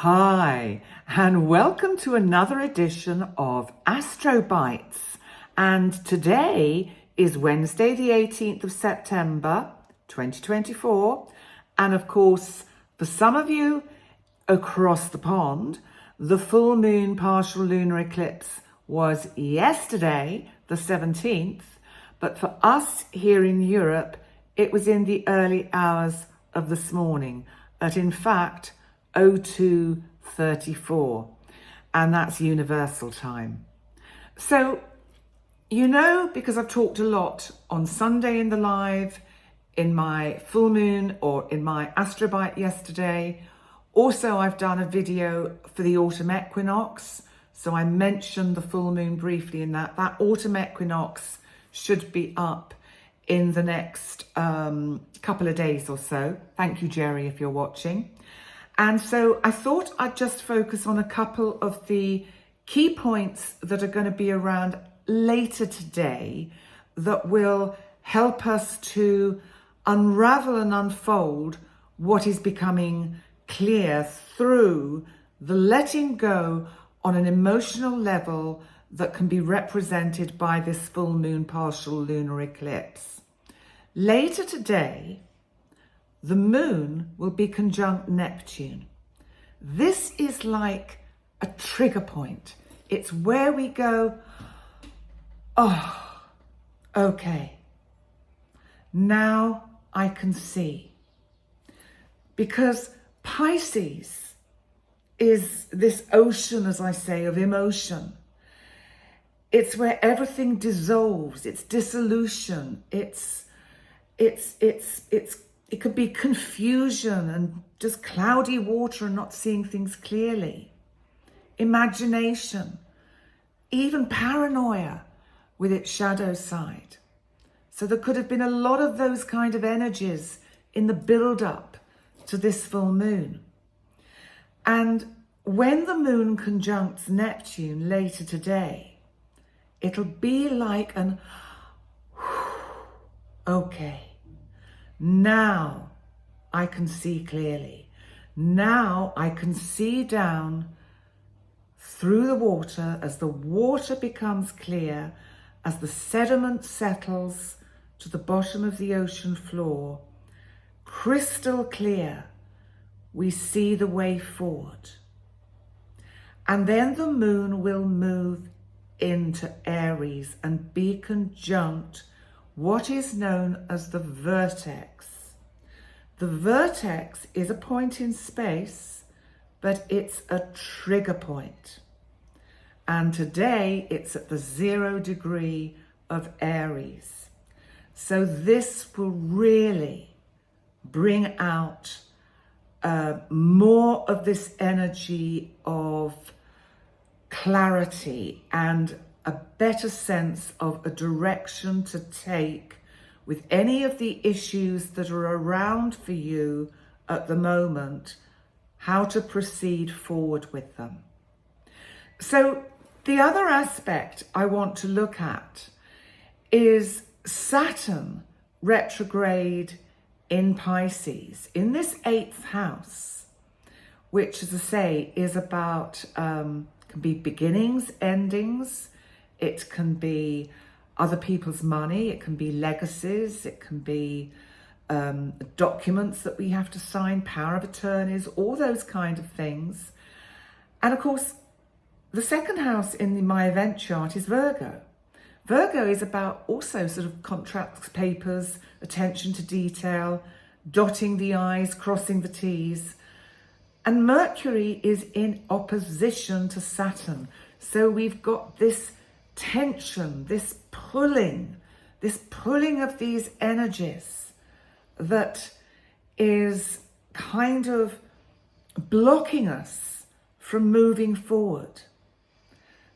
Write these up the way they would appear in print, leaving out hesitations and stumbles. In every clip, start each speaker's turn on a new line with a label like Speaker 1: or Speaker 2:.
Speaker 1: Hi, and welcome to another edition of Astro Bites. And today is Wednesday, the 18th of September, 2024. And of course, for some of you across the pond, the full moon partial lunar eclipse was yesterday, the 17th. But for us here in Europe, it was in the early hours of this morning at, in fact, 02:34, and that's universal time. So, you know, because I've talked a lot on Sunday in the live, in my full moon, or in my astrobite yesterday. Also, I've done a video for the autumn equinox, so I mentioned the full moon briefly in that. That autumn equinox should be up in the next couple of days or so. Thank you, Jerry, if you're watching. And so I thought I'd just focus on a couple of the key points that are going to be around later today that will help us to unravel and unfold what is becoming clear through the letting go on an emotional level that can be represented by this full moon partial lunar eclipse. Later today, the moon will be conjunct Neptune. This is like a trigger point. It's where we go, oh, okay, now I can see. Because Pisces is this ocean, as I say, of emotion. It's where everything dissolves, it's dissolution, it could be confusion and just cloudy water and not seeing things clearly. Imagination, even paranoia with its shadow side. So there could have been a lot of those kind of energies in the build-up to this full moon. And when the moon conjuncts Neptune later today, it'll be like an, okay, now I can see clearly. Now I can see down through the water as the water becomes clear, as the sediment settles to the bottom of the ocean floor, crystal clear, we see the way forward. And then the moon will move into Aries and be conjunct what is known as the vertex. The vertex is a point in space, but it's a trigger point. And today it's at the 0 degree of Aries. So this will really bring out more of this energy of clarity and a better sense of a direction to take with any of the issues that are around for you at the moment, how to proceed forward with them. So the other aspect I want to look at is Saturn retrograde in Pisces, in this 8th house, which, as I say, is about, can be beginnings, endings. It can be other people's money, it can be legacies, it can be documents that we have to sign, power of attorneys, all those kind of things. And of course, the 2nd house in my event chart is Virgo. Virgo is about also sort of contracts, papers, attention to detail, dotting the I's, crossing the T's. And Mercury is in opposition to Saturn. So we've got this tension, this pulling of these energies that is kind of blocking us from moving forward.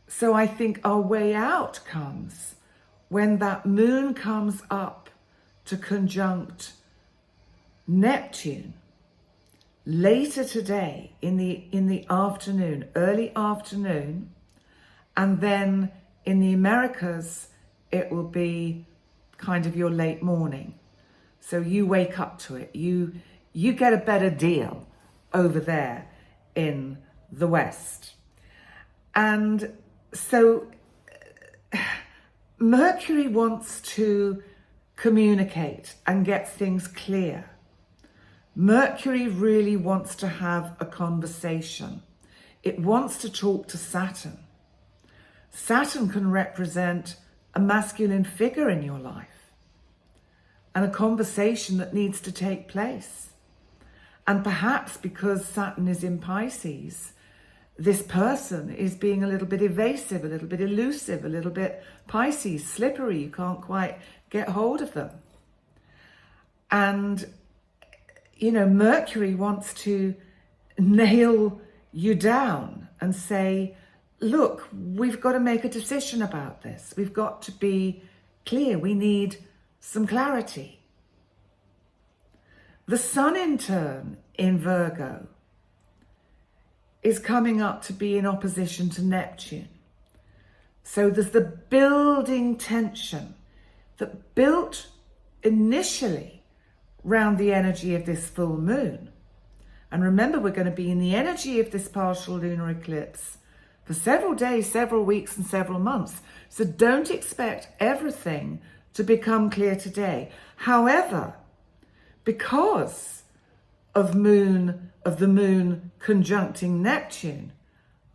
Speaker 1: So I think our way out comes when that moon comes up to conjunct Neptune later today in the afternoon, early afternoon, and then in the Americas, it will be kind of your late morning. So you wake up to it. You get a better deal over there in the West. And so Mercury wants to communicate and get things clear. Mercury really wants to have a conversation. It wants to talk to Saturn. Saturn can represent a masculine figure in your life and a conversation that needs to take place. And perhaps because Saturn is in Pisces, this person is being a little bit evasive, a little bit elusive, a little bit Pisces, slippery. You can't quite get hold of them. And, you know, Mercury wants to nail you down and say, look, we've got to make a decision about this. We've got to be clear. We need some clarity. The Sun, in turn, in Virgo, is coming up to be in opposition to Neptune. So there's the building tension that built initially round the energy of this full moon. And remember, we're going to be in the energy of this partial lunar eclipse for several days, several weeks, and several months. So don't expect everything to become clear today. However, because of the moon conjuncting Neptune,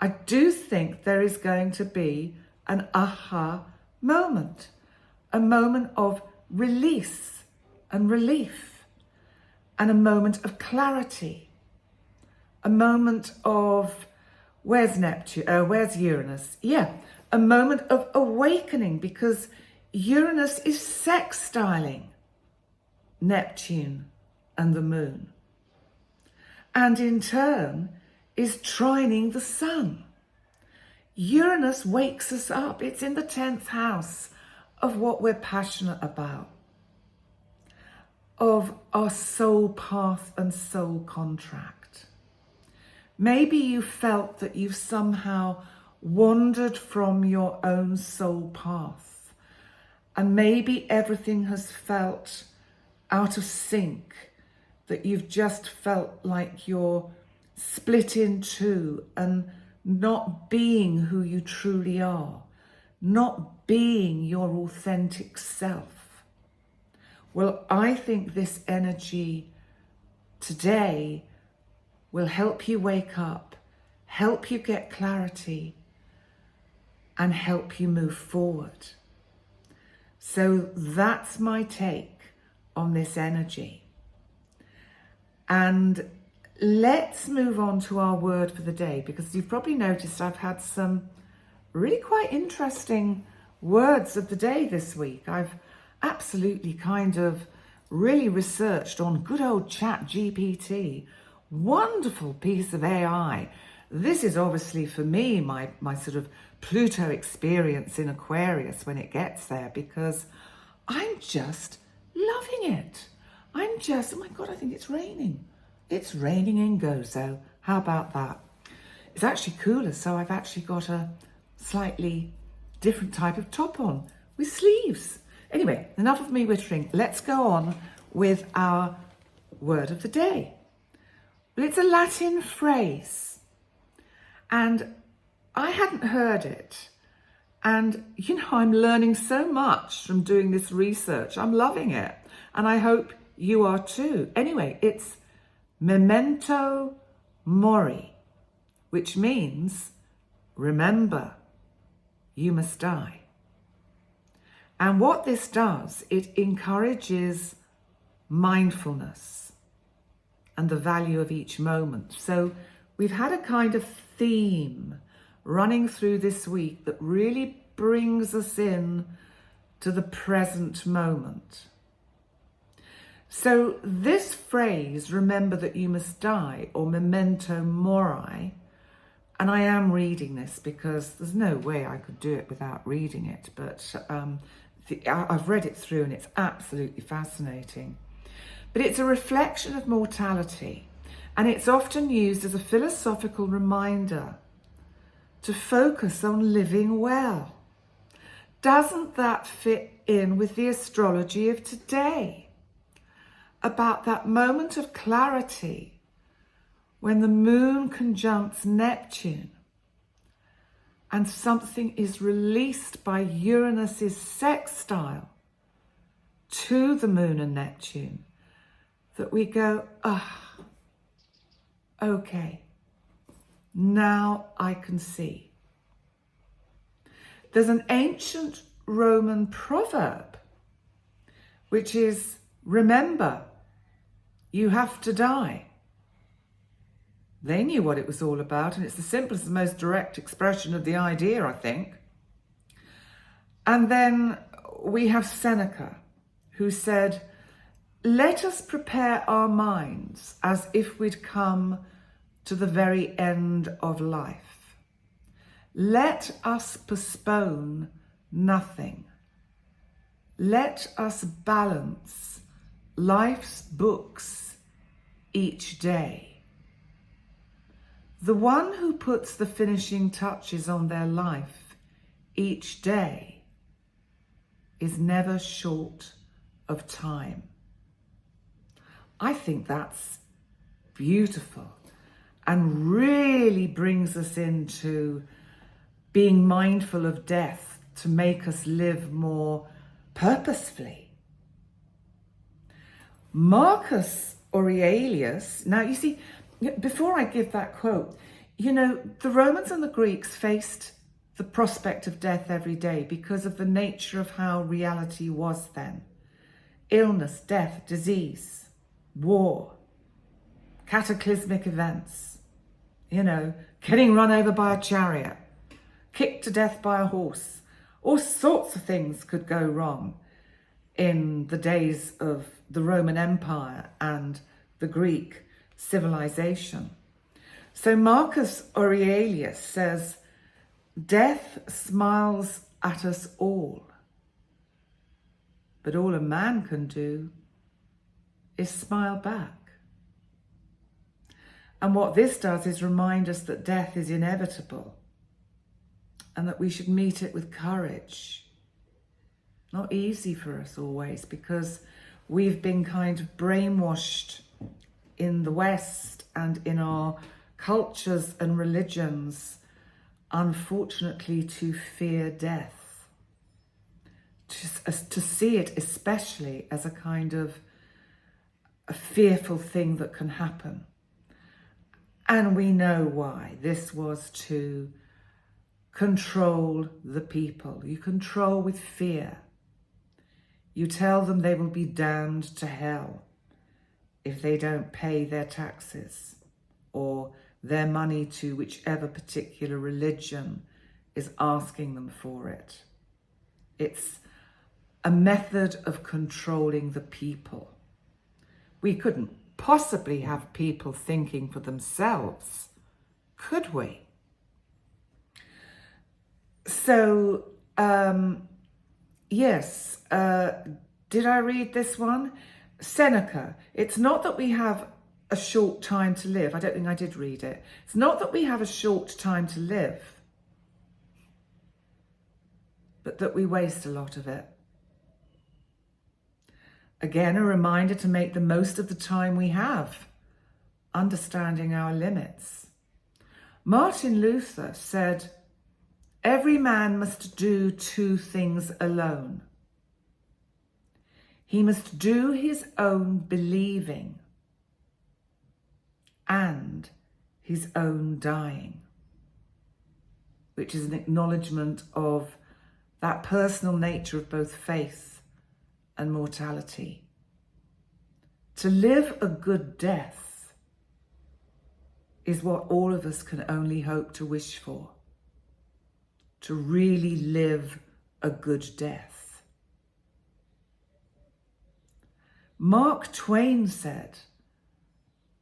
Speaker 1: I do think there is going to be an aha moment, a moment of release and relief, and a moment of clarity, a moment of, where's Uranus? Yeah, a moment of awakening, because Uranus is sextiling Neptune and the moon, and in turn is trining the Sun. Uranus wakes us up. It's in the 10th house of what we're passionate about, of our soul path and soul contract. Maybe you felt that you've somehow wandered from your own soul path, and maybe everything has felt out of sync, that you've just felt like you're split in two and not being who you truly are, not being your authentic self. Well, I think this energy today will help you wake up, help you get clarity, and help you move forward. So that's my take on this energy. And let's move on to our word for the day, because you've probably noticed I've had some really quite interesting words of the day this week. I've absolutely kind of really researched on good old ChatGPT. Wonderful piece of AI. This is obviously for me my sort of Pluto experience in Aquarius when it gets there, because I'm just loving it. Oh my God, I think it's raining. It's raining in Gozo. How about that? It's actually cooler, so I've actually got a slightly different type of top on with sleeves. Anyway, enough of me wittering. Let's go on with our word of the day. Well, it's a Latin phrase, and I hadn't heard it. And, you know, I'm learning so much from doing this research. I'm loving it. And I hope you are too. Anyway, it's memento mori, which means remember, you must die. And what this does, it encourages mindfulness and the value of each moment. So we've had a kind of theme running through this week that really brings us in to the present moment. So this phrase, remember that you must die, or memento mori, and I am reading this because there's no way I could do it without reading it, but I've read it through and it's absolutely fascinating. But it's a reflection of mortality, and it's often used as a philosophical reminder to focus on living well. Doesn't that fit in with the astrology of today? About that moment of clarity when the moon conjuncts Neptune and something is released by Uranus's sextile to the moon and Neptune, that we go, okay, now I can see. There's an ancient Roman proverb, which is, remember, you have to die. They knew what it was all about, and it's the simplest and most direct expression of the idea, I think. And then we have Seneca, who said, let us prepare our minds as if we'd come to the very end of life. Let us postpone nothing. Let us balance life's books each day. The one who puts the finishing touches on their life each day is never short of time. I think that's beautiful and really brings us into being mindful of death to make us live more purposefully. Marcus Aurelius, now you see, before I give that quote, the Romans and the Greeks faced the prospect of death every day because of the nature of how reality was then. Illness, death, disease, war, cataclysmic events, getting run over by a chariot, kicked to death by a horse. All sorts of things could go wrong in the days of the Roman Empire and the Greek civilization. So Marcus Aurelius says, death smiles at us all, but all a man can do is smile back. And what this does is remind us that death is inevitable and that we should meet it with courage. Not easy for us always, because we've been kind of brainwashed in the West and in our cultures and religions, unfortunately, to fear death, to see it especially as a kind of a fearful thing that can happen. And we know why. This was to control the people. You control with fear. You tell them they will be damned to hell if they don't pay their taxes or their money to whichever particular religion is asking them for it. It's a method of controlling the people. We couldn't possibly have people thinking for themselves, could we? So, yes, did I read this one? Seneca, it's not that we have a short time to live. I don't think I did read it. It's not that we have a short time to live, but that we waste a lot of it. Again, a reminder to make the most of the time we have, understanding our limits. Martin Luther said, every man must do two things alone. He must do his own believing and his own dying, which is an acknowledgement of that personal nature of both faith and mortality. To live a good death is what all of us can only hope to wish for. To really live a good death. Mark Twain said,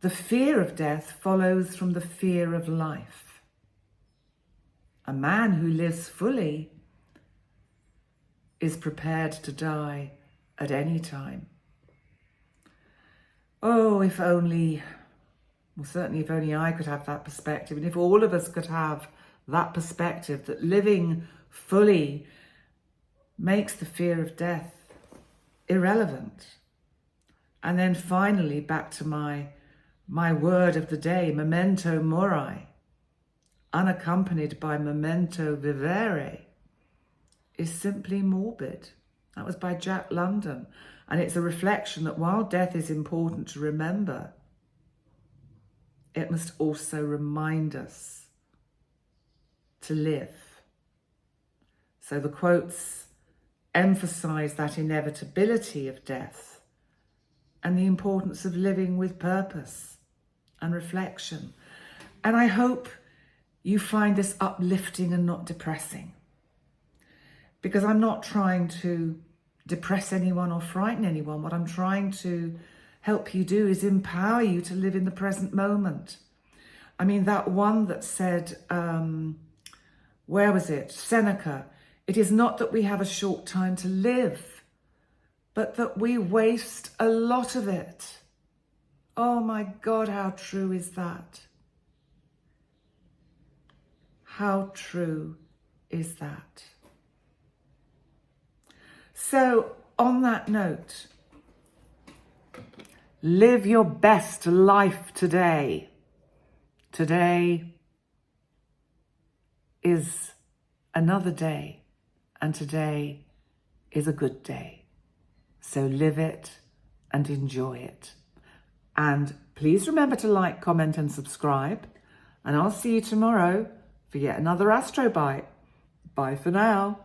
Speaker 1: the fear of death follows from the fear of life. A man who lives fully is prepared to die at any time. Oh, if only, well, certainly if only I could have that perspective, and if all of us could have that perspective, that living fully makes the fear of death irrelevant. And then finally, back to my My word of the day, memento mori, unaccompanied by memento vivere, is simply morbid. That was by Jack London. And it's a reflection that while death is important to remember, it must also remind us to live. So the quotes emphasize that inevitability of death and the importance of living with purpose and reflection. And I hope you find this uplifting and not depressing, because I'm not trying to depress anyone or frighten anyone. What I'm trying to help you do is empower you to live in the present moment. I mean, that one that said, where was it? Seneca, it is not that we have a short time to live, but that we waste a lot of it. Oh my God, how true is that? How true is that? So, on that note, live your best life today. Today is another day, and today is a good day. So live it and enjoy it. And please remember to like, comment and subscribe. And I'll see you tomorrow for yet another Astro Bite. Bye for now.